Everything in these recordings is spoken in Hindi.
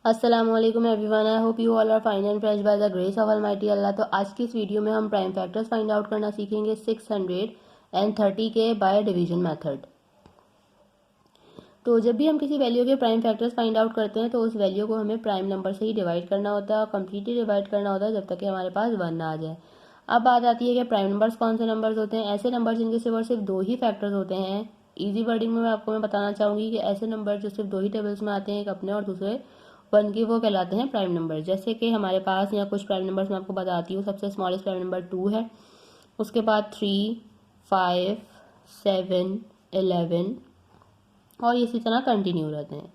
अस्सलाम वालेकुम everyone, I hope you all are fine and fresh by the grace of Almighty Allah. तो आज की इस वीडियो में हम प्राइम फैक्टर्स फाइंड आउट करना सीखेंगे 630 के बाय डिवीजन मेथड। तो जब भी हम किसी वैल्यू के प्राइम फैक्टर्स फाइंड आउट करते हैं तो उस वैल्यू को हमें प्राइम नंबर से ही डिवाइड करना होता है और कम्प्लीटली डिवाइड करना होता है जब तक कि हमारे पास 1 ना आ जाए। अब बात आती है कि प्राइम नंबर्स कौन से नंबर्स होते हैं। ऐसे नंबर जिनके सिर्फ और सिर्फ 2 ही फैक्टर्स होते हैं। ईजी वर्डिंग में मैं बताना चाहूंगी कि ऐसे नंबर जो सिर्फ 2 ही टेबल्स में आते हैं, एक अपने और दूसरे 1 के, वो कहलाते हैं प्राइम नंबर। जैसे कि हमारे पास यहाँ कुछ प्राइम नंबर्स मैं आपको बताती हूँ। सबसे स्मॉलेस्ट प्राइम नंबर 2 है, उसके बाद 3, 5, 7, 11 और इसी तरह कंटिन्यू रहते हैं।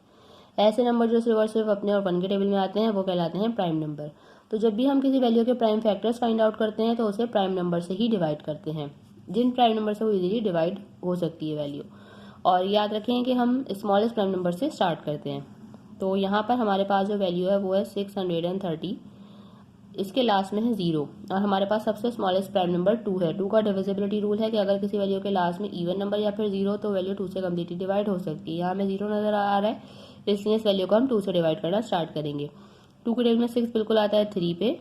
ऐसे नंबर जो सिर्फ और सिर्फ अपने और 1 के टेबल में आते हैं वो कहलाते हैं प्राइम नंबर। तो जब भी हम किसी वैल्यू के प्राइम फैक्टर्स फाइंड आउट करते हैं तो उसे प्राइम नंबर से ही डिवाइड करते हैं, जिन प्राइम नंबर से वो इजीली डिवाइड हो सकती है वैल्यू। और याद रखें कि हम स्मॉलेस्ट प्राइम नंबर से स्टार्ट करते हैं। तो यहाँ पर हमारे पास जो वैल्यू है वो है 630। इसके लास्ट में है 0 और हमारे पास सबसे स्मॉलेस्ट प्राइम नंबर 2 है। 2 का डिविजिबिलिटी रूल है कि अगर किसी वैल्यू के लास्ट में इवन नंबर या फिर 0 तो वैल्यू 2 से कम्प्लीटली डिवाइड हो सकती है। यहाँ हमें 0 नजर आ रहा है, इसलिए इस वैल्यू को हम 2 से डिवाइड करना स्टार्ट करेंगे। 2 के टेबल में 6 बिल्कुल आता है 3 पे।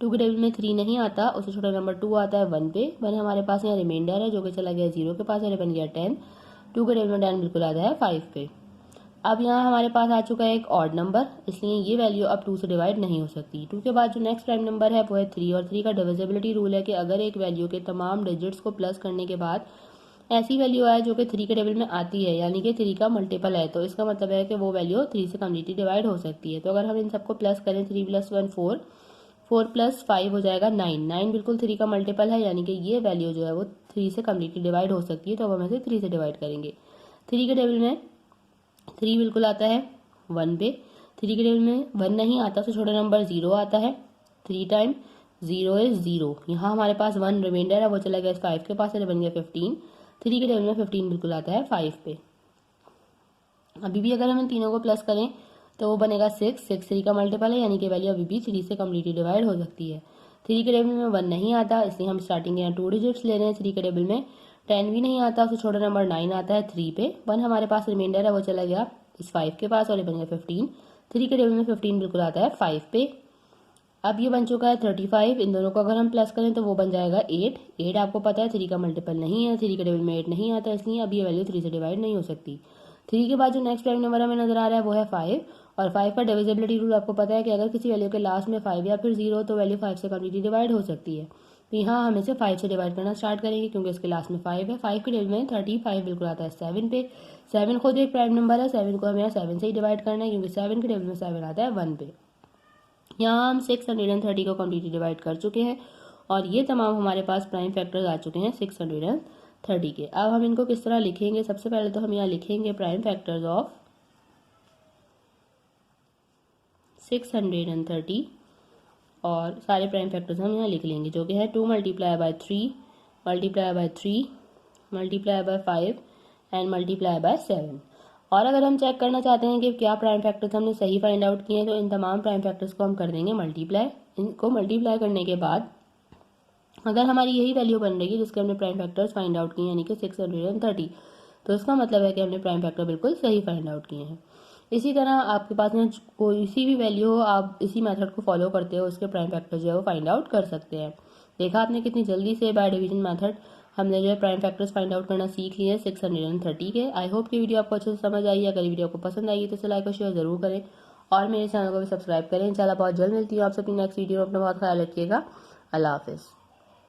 2 के टेबल में 3 नहीं आता, उससे छोटा नंबर 2 आता है 1 पे। 1 हमारे पास यहाँ रिमाइंडर है जो कि चला गया 0 के पास और बन गया 10। 2 के टेबल में 10 बिल्कुल आता है 5 पे। अब यहाँ हमारे पास आ चुका है एक ऑड नंबर, इसलिए ये वैल्यू अब 2 से डिवाइड नहीं हो सकती। 2 के बाद जो नेक्स्ट प्राइम नंबर है वो है 3 और 3 का डिविजिबिलिटी रूल है कि अगर एक वैल्यू के तमाम डिजिट्स को प्लस करने के बाद ऐसी वैल्यू आए जो कि 3 के टेबल में आती है, यानी कि 3 का मल्टीपल है, तो इसका मतलब है कि वो वैल्यू 3 से कम्प्लीटली डिवाइड हो सकती है। तो अगर हम इन सबको प्लस करें, 3 + 1 4, 4 + 5 हो जाएगा 9। 9 बिल्कुल 3 का मल्टीपल है, यानी कि ये वैल्यू जो है वो 3 से कम्प्लीटली डिवाइड हो सकती है। तो अब हम इसे 3 से डिवाइड करेंगे। 3 के टेबल में 3 बिल्कुल आता है 1 पे। 3 के टेबल में 1 नहीं आता, तो छोटा नंबर 0 आता है। 3 टाइम 0 इज 0। यहाँ हमारे पास 1 रिमाइंडर है, वो चला गया 5 के पास और बन गया 15। 3 के टेबल में 15 बिल्कुल आता है 5 पे। अभी भी अगर हम इन तीनों को प्लस करें तो वो बनेगा 6। 6 3 का मल्टीपल है, यानी कि वैल्यू अभी भी 3 से कम्प्लीटली डिवाइड हो सकती है। 3 के टेबल में 1 नहीं आता, इसलिए हम स्टार्टिंग यहाँ 2 डिजिट्स ले रहे हैं। 3 के टेबल में 10 भी नहीं आता, उससे छोटा नंबर 9 आता है 3 पे। 1 हमारे पास रिमाइंडर है, वो चला गया इस 5 के पास और ये बन गया 15। 3 के टेबल में 15 बिल्कुल आता है 5 पे। अब ये बन चुका है 35। इन दोनों को अगर हम प्लस करें तो वो बन जाएगा 8। 8 आपको पता है 3 का मल्टीपल नहीं है, 3 के टेबल में 8 नहीं आता, इसलिए अब ये वैल्यू 3 से डिवाइड नहीं हो सकती। 3 के बाद जो नेक्स्ट प्राइम नंबर हमें नजर आ रहा है वो है 5 और 5 का डिविजिबिलिटी रूल आपको पता है कि अगर किसी वैल्यू के लास्ट में 5 या फिर 0 तो वैल्यू 5 से कम्प्लीटली डिवाइड हो सकती है। तो यहाँ हम इसे 5 से डिवाइड करना स्टार्ट करेंगे क्योंकि इसके लास्ट में 5 है। 5 के टेबल में 35 बिल्कुल आता है 7 पे। 7 खुद एक प्राइम नंबर है, 7 को हमें यहाँ 7 से ही डिवाइड करना है क्योंकि 7 के टेबल में 7 आता है 1 पे। यहाँ हम 630 को कम्प्लीटली डिवाइड कर चुके हैं और ये तमाम हमारे पास प्राइम फैक्टर्स आ चुके हैं 630 के। अब हम इनको किस तरह लिखेंगे? सबसे पहले तो हम यहाँ लिखेंगे प्राइम फैक्टर्स ऑफ 630 और सारे प्राइम फैक्टर्स हम यहाँ लिख लेंगे, जो कि है 2 × 3 × 3 × 5 एंड × 7। और अगर हम चेक करना चाहते हैं कि क्या प्राइम फैक्टर्स हमने सही फाइंड आउट किए हैं तो इन तमाम प्राइम फैक्टर्स को हम कर देंगे मल्टीप्लाई। इनको मल्टीप्लाई करने के बाद अगर हमारी यही वैल्यू बन रही है जिसके हमने प्राइम फैक्टर्स फाइंड आउट किए, यानी कि 630, तो इसका मतलब है कि हमने प्राइम फैक्टर बिल्कुल सही फाइंड आउट किए हैं। इसी तरह आपके पास में कोई सी भी वैल्यू हो, आप इसी मेथड को फॉलो करते हो उसके प्राइम फैक्टर जो है वो फाइंड आउट कर सकते हैं। देखा आपने कितनी जल्दी से बाय डिवीजन मेथड हमने जो है प्राइम फैक्टर्स फाइंड आउट करना सीख लिए 630 के। आई होप कि वीडियो आपको अच्छे से समझ आई है। अगर वीडियो आपको पसंद आई तो इसे लाइक और शेयर जरूर करें और मेरे चैनल को भी सब्सक्राइब करें। इंशाल्लाह बहुत जल्द मिलती हूँ आपसे अपनी नेक्स्ट वीडियो में। अपना बहुत ख्याल रखिएगा। अल्लाह हाफिज़।